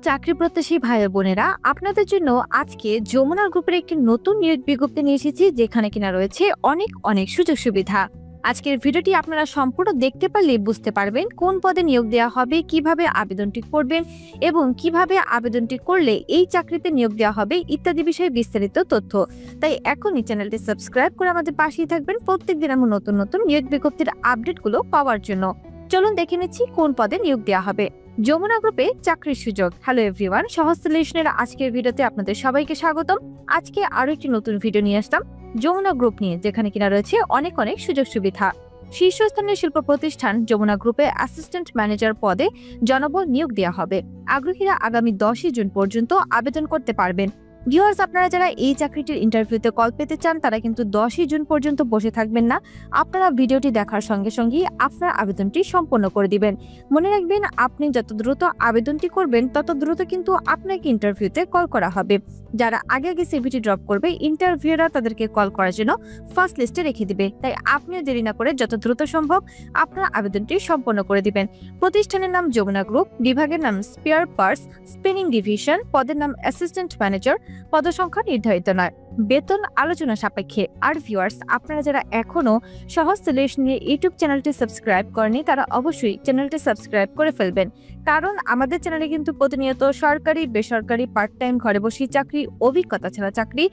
চাকরি প্রত্যাশী ভাই ও বোনেরা, আপনাদের জন্য আজকে যমুনা গ্রুপের একটি নতুন নিয়োগ বিজ্ঞপ্তি নিয়ে এসেছি, যেখানে কিনা রয়েছে অনেক অনেক সুযোগ সুবিধা। আজকের ভিডিওটি আপনারা সম্পূর্ণ দেখতে পারলে বুঝতে পারবেন কোন পদে নিয়োগ দেওয়া হবে, কিভাবে আবেদনটি করবেন এবং কিভাবে আবেদনটি করলে এই চাকরিতে নিয়োগ দেওয়া হবে ইত্যাদি বিষয়ে বিস্তারিত তথ্য। তাই এখনই চ্যানেলটি সাবস্ক্রাইব করে আমাদের পাশেই থাকবেন প্রত্যেকদিন আমরা নতুন নতুন নিয়োগ বিজ্ঞপ্তির আপডেটগুলো পাওয়ার জন্য। চলুন দেখে নিচ্ছি কোন পদে নিয়োগ দেওয়া হবে। যমুনা গ্রুপে চাকরির সুযোগ। হ্যালো এভরিওয়ান, সহজ সলিউশনের আজকের ভিডিওতে আপনাদের সবাইকে স্বাগতম। আজকে আরো একটি নতুন ভিডিও নিয়ে আসলাম যমুনা গ্রুপ নিয়ে, যেখানে কিনা রয়েছে অনেক অনেক সুযোগ সুবিধা। শীর্ষস্থানীয় শিল্প প্রতিষ্ঠান যমুনা গ্রুপে অ্যাসিস্ট্যান্ট ম্যানেজার পদে জনবল নিয়োগ দেওয়া হবে। আগ্রহীরা আগামী 10 জুন পর্যন্ত আবেদন করতে পারবেন। ভিউয়ার্স, আপনারা যারা এই চাকরিটির ইন্টারভিউতে কল পেতে চান তারা কিন্তু 10 জুন পর্যন্ত বসে থাকবেন না। আপনারা ভিডিওটি দেখার সঙ্গে সঙ্গেই আপনার আবেদনটি সম্পন্ন করে দিবেন। মনে রাখবেন, আপনি যত দ্রুত আবেদনটি করবেন তত দ্রুত কিন্তু আপনাকে ইন্টারভিউতে কল করা হবে। যারা আগে আগে সিভিটি ড্রপ করবে, ইন্টারভিউরা তাদেরকে কল করার জন্য ফার্স্ট লিস্টে রেখে দিবে। তাই আপনিও দেরি না করে যত দ্রুত সম্ভব আপনার আবেদনটি সম্পন্ন করে দিবেন। প্রতিষ্ঠানের নাম যমুনা গ্রুপ, বিভাগের নাম স্পেয়ার পার্টস স্পিনিং ডিভিশন, পদের নাম অ্যাসিস্ট্যান্ট ম্যানেজার, পদসংখ্যা নির্ধারিত নয়, বেতন আলোচনা সাপেক্ষে। আর ভিউয়ার্স, আপনারা যারা এখনো সহজ সলিউশনের ইউটিউব চ্যানেলটি সাবস্ক্রাইব করেনি তারা অবশ্যই চ্যানেলটি সাবস্ক্রাইব করে ফেলবেন, কারণ আমাদের চ্যানেলে কিন্তু প্রতিনিয়ত সরকারি, বেসরকারি, পার্ট টাইম, ঘরে বসে চাকরি, অভিজ্ঞতা ছাড়া চাকরি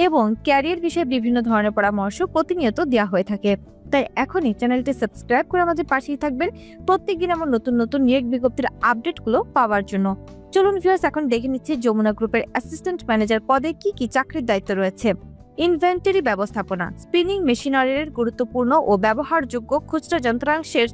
এবং ক্যারিয়ার বিষয়ে বিভিন্ন ধরনের পরামর্শ প্রতিনিয়ত দেওয়া হয়ে থাকে। তাই এখনই চ্যানেলটি সাবস্ক্রাইব করে আমাদের পাশেই থাকবেন প্রত্যেকদিন আমার নতুন নতুন নিয়োগ বিজ্ঞপ্তির আপডেটগুলো পাওয়ার জন্য। চলুন ভিউয়ার্স, এখন দেখে নিচ্ছি যমুনা গ্রুপের অ্যাসিস্ট্যান্ট ম্যানেজার পদে কি কি চাকরির দায়িত্ব রয়েছে। ইনভেন্টরি ব্যবস্থাপনা, স্পিনিং মেশিনারির গুরুত্বপূর্ণ ও ব্যবহারযোগ্য খুচরা যন্ত্রাংশের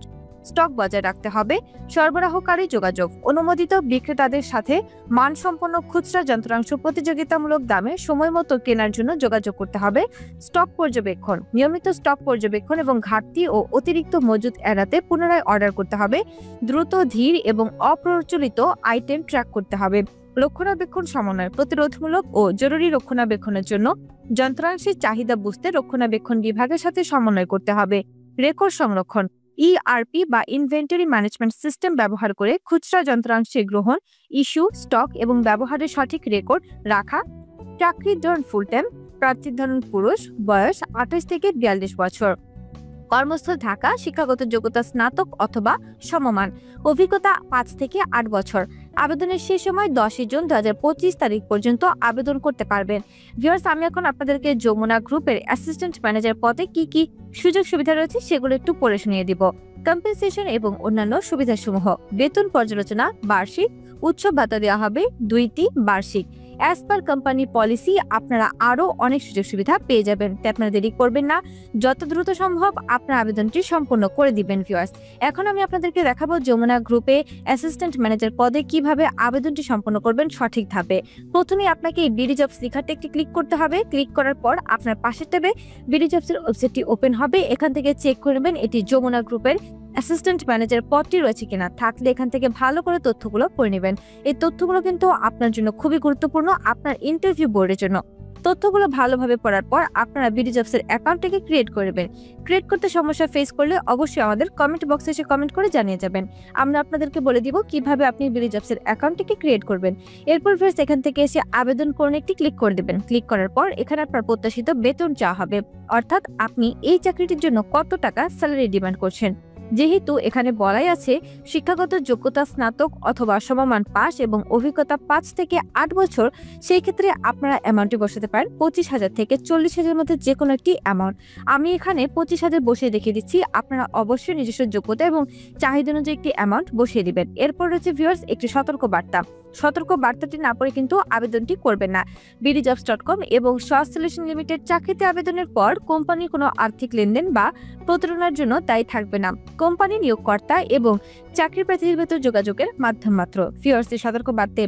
স্টক বজায় রাখতে হবে। সরবরাহকারী যোগাযোগ, অনুমোদিত বিক্রেতাদের সাথে মানসম্পন্ন খুচরা যন্ত্রাংশ প্রতিযোগিতামূলক দামে সময় মতো কেনার জন্য যোগাযোগ করতে হবে। স্টক পর্যবেক্ষণ, নিয়মিত স্টক পর্যবেক্ষণ এবং ঘাটতি ও অতিরিক্ত মজুদ এড়াতে পুনরায় অর্ডার করতে হবে। দ্রুত, ধীর এবং অপ্রচলিত আইটেম ট্র্যাক করতে হবে। রক্ষণাবেক্ষণ সমন্বয়, প্রতিরোধমূলক ও জরুরি রক্ষণাবেক্ষণের জন্য যন্ত্রাংশের চাহিদা বুঝতে রক্ষণাবেক্ষণ বিভাগের সাথে সমন্বয় করতে হবে। রেকর্ড সংরক্ষণ, ইআরপি বা ইনভেন্টরি ম্যানেজমেন্ট সিস্টেম ব্যবহার করে খুচরা যন্ত্রাংশের গ্রহণ, ইস্যু, স্টক এবং ব্যবহারের সঠিক রেকর্ড রাখা। চাকরির ধরন ফুল টাইম, প্রার্থীর ধরন পুরুষ, বয়স 28 থেকে 42 বছর, কর্মস্থল ঢাকা, শিক্ষাগত যোগ্যতা স্নাতক অথবা সমমান, অভিজ্ঞতা 5 থেকে 8 বছর। আবেদনের শেষ সময় 10 জুন 2025 তারিখ পর্যন্ত আবেদন করতে পারবেন। ভিউয়ার্স, আমি এখন আপনাদেরকে যমুনা গ্রুপের অ্যাসিস্ট্যান্ট ম্যানেজার পদে কি কি সুযোগ সুবিধা রয়েছে সেগুলো একটু পড়ে শুনিয়ে দিব। কম্পেনসেশন এবং অন্যান্য সুবিধাসমূহ। বেতন পর্যালোচনা বার্ষিক, উৎসব ভাতা দেওয়া হবে 2টি বার্ষিক। অ্যাজ পার কোম্পানি পলিসি আপনারা আরো অনেক সুযোগ সুবিধা পেয়ে যাবেন। তাই আপনারা দেরি করবেন না, যত দ্রুত সম্ভব আপনার আবেদনটি সম্পন্ন করে দিবেন। ভিউয়ার্স, এখন আমি আপনাদেরকে দেখাবো যমুনা গ্রুপে অ্যাসিস্ট্যান্ট ম্যানেজার পদে কিভাবে আবেদনটি সম্পন্ন করবেন সঠিকভাবে। প্রথমে আপনাকে এই বিডি জবস লেখাটা একটি ক্লিক করতে হবে। ক্লিক করার পর আপনার পাশের ট্যাবে বিডি জবসের ওয়েবসাইটটি ওপেন হবে। এখান থেকে চেক করবেন এটি যমুনা গ্রুপের অ্যাসিস্ট্যান্ট ম্যানেজার পদটি রয়েছে কিনা। থাকলে এখান থেকে ভালো করে তথ্যগুলো পড়ে নেবেন। এই তথ্যগুলো কিন্তু আপনার জন্য খুবই গুরুত্বপূর্ণ, আপনার ইন্টারভিউ বোর্ডের জন্য। তথ্যগুলো ভালোভাবে পড়ার পর আপনারা বিডি জবসের অ্যাকাউন্টটাকে ক্রিয়েট করবেন। ক্রিয়েট করতে সমস্যা ফেস করলে অবশ্যই আমাদের কমেন্ট বক্সে এসে কমেন্ট করে জানিয়ে যাবেন। আমরা আপনাদেরকে বলে দিব কিভাবে আপনি বিডি জবসের অ্যাকাউন্টটাকে ক্রিয়েট করবেন। এরপর ফের এখান থেকে এসে আবেদন করুন একটি ক্লিক করে দেবেন। ক্লিক করার পর এখানে আপনার প্রত্যাশিত বেতন চাওয়া হবে, অর্থাৎ আপনি এই চাকরিটির জন্য কত টাকা স্যালারি ডিমান্ড করছেন। যেহেতু এখানে বলাই আছে শিক্ষাগত যোগ্যতা স্নাতক অথবা সমমান পাস এবং অভিজ্ঞতা 5 থেকে 8 বছর, সেই ক্ষেত্রে আপনারা অ্যামাউন্টটি বসাতে পারেন 25,000 থেকে 40,000 মধ্যে যে কোনো একটি অ্যামাউন্ট। আমি এখানে 25,000 বসিয়ে দেখিয়ে দিচ্ছি। আপনারা অবশ্যই নিজস্ব যোগ্যতা এবং চাহিদা অনুযায়ী একটি অ্যামাউন্ট বসিয়ে দিবেন। এরপর রয়েছে ভিউয়ার্স একটি সতর্ক বার্তা। সতর্ক বার্তাটি না পড়ে কিন্তু আবেদনটি করবেন না। bdjobs.com এবং সহজ সলিউশন লিমিটেড চাকরিতে আবেদনের পর কোম্পানির কোনো আর্থিক লেনদেন বা প্রতারণার জন্য দায়ী থাকবে না। কোম্পানি নিয়োগকর্তা এবং চাকরি প্রার্থীদের ভেতর যোগাযোগের মাধ্যম মাত্র। ভিউয়ার্স, সতর্ক বার্তা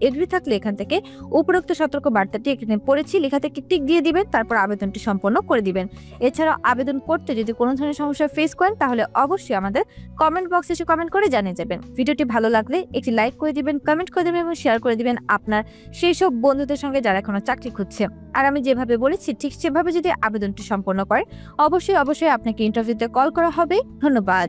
এগ্রি থাকলে এখান থেকে উপরোক্ত সতর্ক বার্তাটি এখানে পড়েছি লেখা থেকে টিক দিয়ে দিবেন, তারপর আবেদনটি সম্পন্ন করে দিবেন। এছাড়াও আবেদন করতে যদি কোনো ধরনের সমস্যা ফেস করেন তাহলে অবশ্যই আমাদের কমেন্ট বক্সে এসে কমেন্ট করে জানিয়ে যাবেন। ভিডিওটি ভালো লাগলে একটি লাইক করে দিবেন, কমেন্ট করে দিবেন এবং শেয়ার করে দিবেন আপনার সেই সব বন্ধুদের সঙ্গে যারা এখনো চাকরি খুঁজছে। আর আমি যেভাবে বলেছি ঠিক সেভাবে যদি আবেদনটি সম্পন্ন করেন অবশ্যই আপনাকে ইন্টারভিউতে কল করা হবে। ধন্যবাদ।